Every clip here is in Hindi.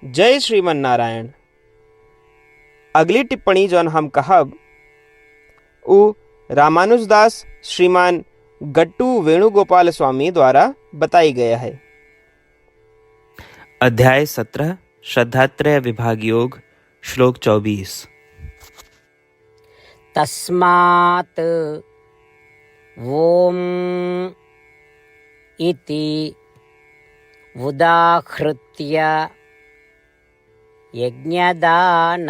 जय श्रीमन नारायण। अगली टिप्पणी जौन हम कहब उ रामानुजदास श्रीमान गट्टू वेणुगोपाल स्वामी द्वारा बताई गया है। अध्याय 17 श्रद्धात्रय विभाग योग श्लोक 24। तस्मात् ओम इति उदाहृत्य यज्ञदान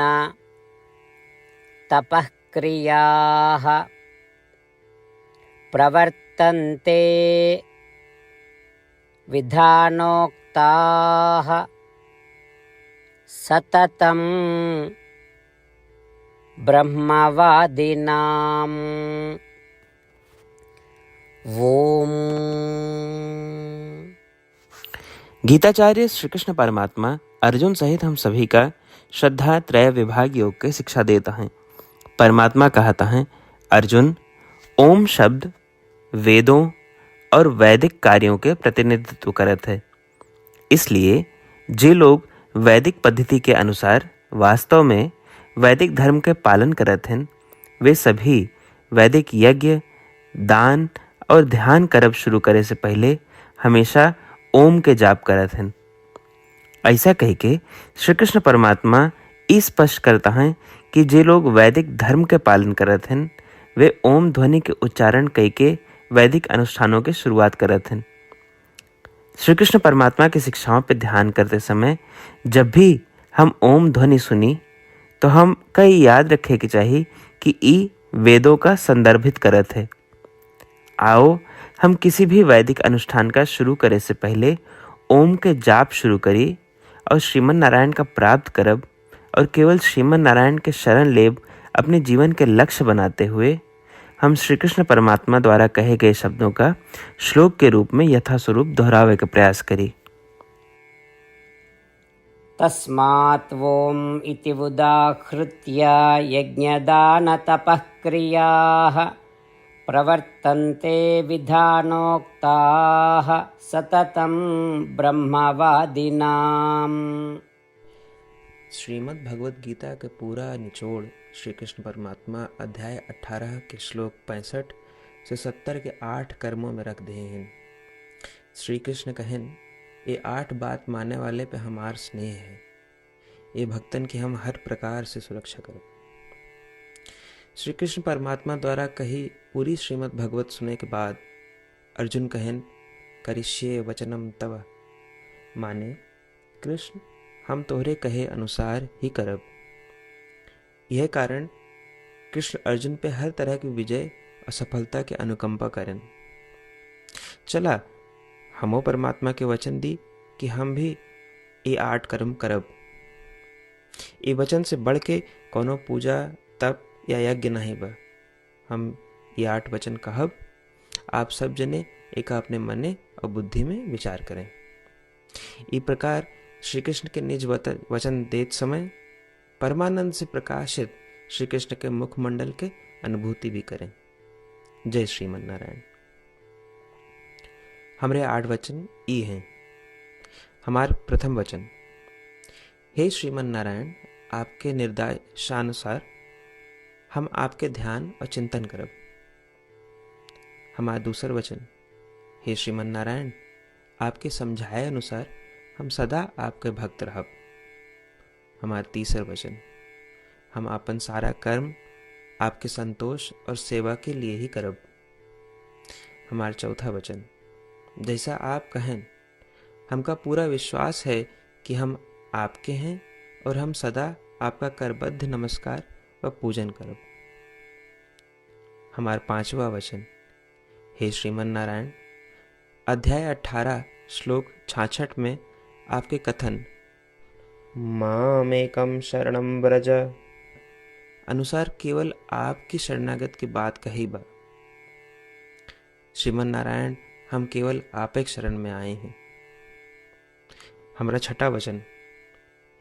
तपःक्रियाः प्रवर्तन्ते विधानोक्ताः सततं ब्रह्मवादिनाम्। ओम। गीताचार्य श्री कृष्ण परमात्मा अर्जुन सहित हम सभी का श्रद्धा त्रय विभाग योग की शिक्षा देता है। परमात्मा कहता है, अर्जुन, ओम शब्द वेदों और वैदिक कार्यों के प्रतिनिधित्व करत है। इसलिए जे लोग वैदिक पद्धति के अनुसार वास्तव में वैदिक धर्म के पालन करत हैं, वे सभी वैदिक यज्ञ, दान और ध्यान करब शुरू करे से पहले हमेशा ओम के जाप करत हैं। ऐसा कह के श्री कृष्ण परमात्मा स्पष्ट करता है कि जे लोग वैदिक धर्म के पालन करत हैं, वे ओम ध्वनि के उच्चारण कह के वैदिक अनुष्ठानों की शुरुआत करत हैं। श्री कृष्ण परमात्मा की शिक्षाओं पर ध्यान करते समय जब भी हम ओम ध्वनि सुनी तो हम कई याद रखे कि चाहिए कि ई वेदों का संदर्भित करत है। आओ हम किसी भी वैदिक अनुष्ठान का शुरू करे से पहले ओम के जाप शुरू करी और श्रीमन नारायण का प्राप्त करब और केवल श्रीमन नारायण के शरण लेब अपने जीवन के लक्ष्य बनाते हुए हम श्री कृष्ण परमात्मा द्वारा कहे गए शब्दों का श्लोक के रूप में यथास्वरूप दोहरावे का प्रयास करी। तस्मात् ओम इति उदाहृत्य यज्ञदानतपःक्रियाः प्रवर्तन्ते विधानोक्ताः सततं ब्रह्मवादिनाम्। श्रीमद् भगवद गीता के पूरा निचोड़ श्री कृष्ण परमात्मा अध्याय 18 के श्लोक 65 से 70 के 8 कर्मों में रख दिए हैं। श्री कृष्ण कहन, ये 8 बात मानने वाले पे हमार स्नेह है, ये भक्तन की हम हर प्रकार से सुरक्षा करें। श्री कृष्ण परमात्मा द्वारा कही पूरी श्रीमद् भगवत सुने के बाद अर्जुन कहन, करिष्ये वचनम तव, माने कृष्ण हम तोहरे कहे अनुसार ही करब। यह कारण कृष्ण अर्जुन पे हर तरह की विजय और सफलता के अनुकंपा करें। चला हमो परमात्मा के वचन दी कि हम भी ये 8 कर्म करब। ये वचन से बढ़ के कोनो पूजा तप या यज्ञ नहीं बा। हम ये 8 वचन कहब, आप सब जने एक अपने मने और बुद्धि में विचार करें। इस प्रकार श्री कृष्ण के निज वचन देत समय परमानंद से प्रकाशित श्री कृष्ण के मुखमंडल के अनुभूति भी करें। जय श्रीमन नारायण। हमारे 8 वचन ई हैं। हमार प्रथम वचन, हे श्रीमन नारायण, आपके निर्देशानुसार हम आपके ध्यान और चिंतन करब। हमारा दूसर वचन, हे श्रीमन नारायण, आपके समझाए अनुसार हम सदा आपके भक्त रहब। हमारा तीसर वचन, हम अपन सारा कर्म आपके संतोष और सेवा के लिए ही करब। हमारा चौथा वचन, जैसा आप कहें, हमका पूरा विश्वास है कि हम आपके हैं और हम सदा आपका करबद्ध नमस्कार व पूजन करब। हमारा पांचवा वचन, हे श्रीमन नारायण, अध्याय 18 श्लोक 66 में आपके कथन मामेकम शरणम व्रज अनुसार केवल आपकी शरणागत की बात कही बा। श्रीमन नारायण, हम केवल आप एक शरण में आए हैं। हमारा छठा वचन,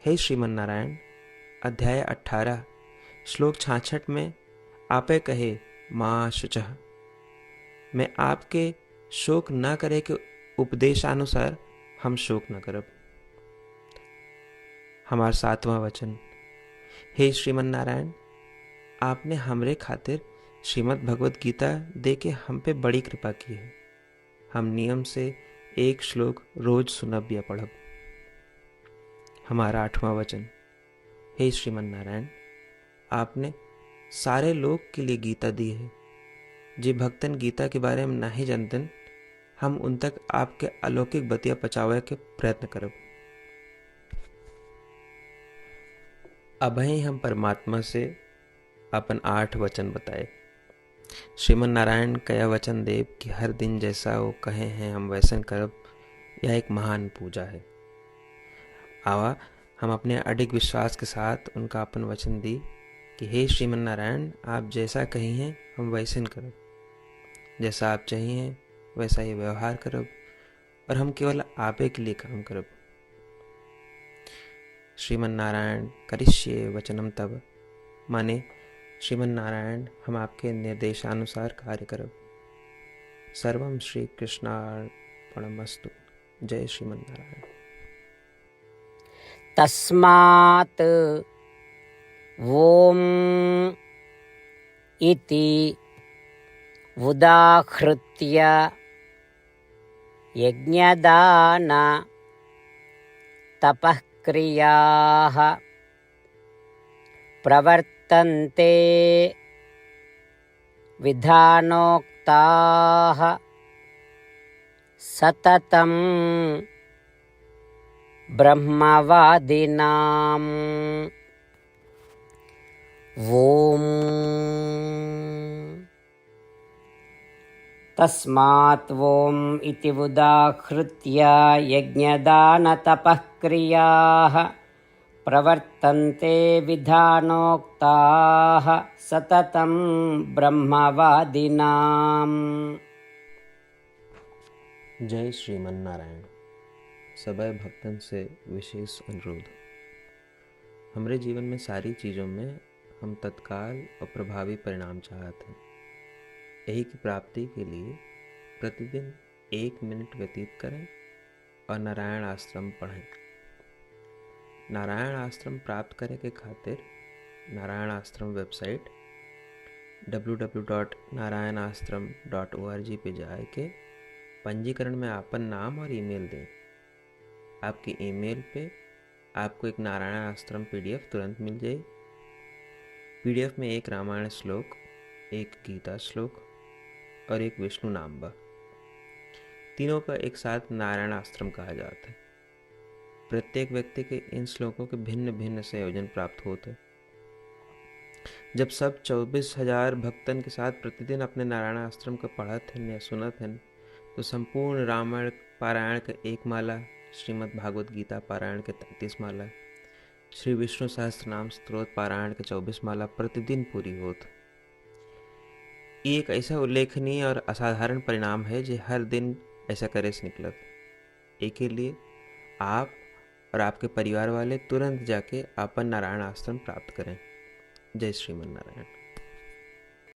हे श्रीमन नारायण, अध्याय 18 श्लोक 66 में आपे कहे माँ शुचः, मैं आपके शोक न करे के उपदेशानुसार हम शोक न करब। हमार 7वां वचन। हे श्रीमन नारायण, आपने हमरे खातिर श्रीमद् भगवत गीता दे के हम पे बड़ी कृपा की है। हम नियम से एक श्लोक रोज सुनब या पढ़ब। हमारा 8वां वचन। हे श्रीमन नारायण, आपने सारे लोग के लिए गीता दी है। जे भक्तन गीता के बारे में नहीं जानतन, हम उन तक आपके अलौकिक बतिया पहुंचावे के प्रयत्न करब। अभय हम परमात्मा से अपन 8 वचन बताए। श्रीमन नारायण कया वचन देव कि हर दिन जैसा वो कहे हैं हम वैसन करब, यह एक महान पूजा है। आवा हम अपने अडिग विश्वास के साथ उनका अपन वचन दी कि हे श्रीमन नारायण, आप जैसा कही हैं हम वैसन करब, जैसा आप चाहिए वैसा ही व्यवहार करब, और हम केवल आपे के लिए काम करब। श्रीमन नारायण करिष्ये वचनम तब, माने श्रीमन नारायण हम आपके निर्देशानुसार कार्य करब। सर्वम श्री कृष्णार्पणमस्तु। जय श्रीमन नारायण। तस्मात् ओम इति उदाहृत्य यज्ञदान तपः क्रियाः प्रवर्तन्ते विधानोक्ताः सततं ब्रह्मवादिनाम्। ओम तस्मात् ओम इति उदाहृत्य यज्ञदानतपः क्रियाः प्रवर्तन्ते विधानोक्ताः सततं ब्रह्मवादिनाम्। जय श्रीमन नारायण। सबै भक्तन से विशेष अनुरोध। हमरे जीवन में सारी चीज़ों में हम तत्काल और प्रभावी परिणाम चाहते हैं। यही की प्राप्ति के लिए प्रतिदिन 1 मिनट व्यतीत करें और नारायण आश्रम पढ़ें। नारायण आश्रम प्राप्त करे के खातिर नारायण आश्रम वेबसाइट www.narayanashram.org पे जाए के पंजीकरण में आपन नाम और ईमेल दें। आपकी ईमेल पे आपको एक नारायण आश्रम PDF तुरंत मिल जाए। PDF में एक रामायण श्लोक, एक गीता श्लोक और एक विष्णु नाम बा। तीनों का एक साथ नारायण आश्रम कहा जाता है। प्रत्येक व्यक्ति के इन श्लोकों के भिन्न भिन्न संयोजन प्राप्त होते हैं। जब सब 24,000 भक्तन के साथ प्रतिदिन अपने नारायण आश्रम को पढ़त हैं या सुनत हैं, तो संपूर्ण रामायण पारायण के 1 माला, श्रीमद् भागवत गीता पारायण के 33 माला, श्री विष्णु सहस्त्रनाम स्तोत्र पारायण के 24 माला प्रतिदिन पूरी होत। ये एक ऐसा उल्लेखनीय और असाधारण परिणाम है जो हर दिन ऐसा करे से निकलत। एक के लिए आप और आपके परिवार वाले तुरंत जाके अपन नारायण आश्रम प्राप्त करें। जय श्रीमन नारायण।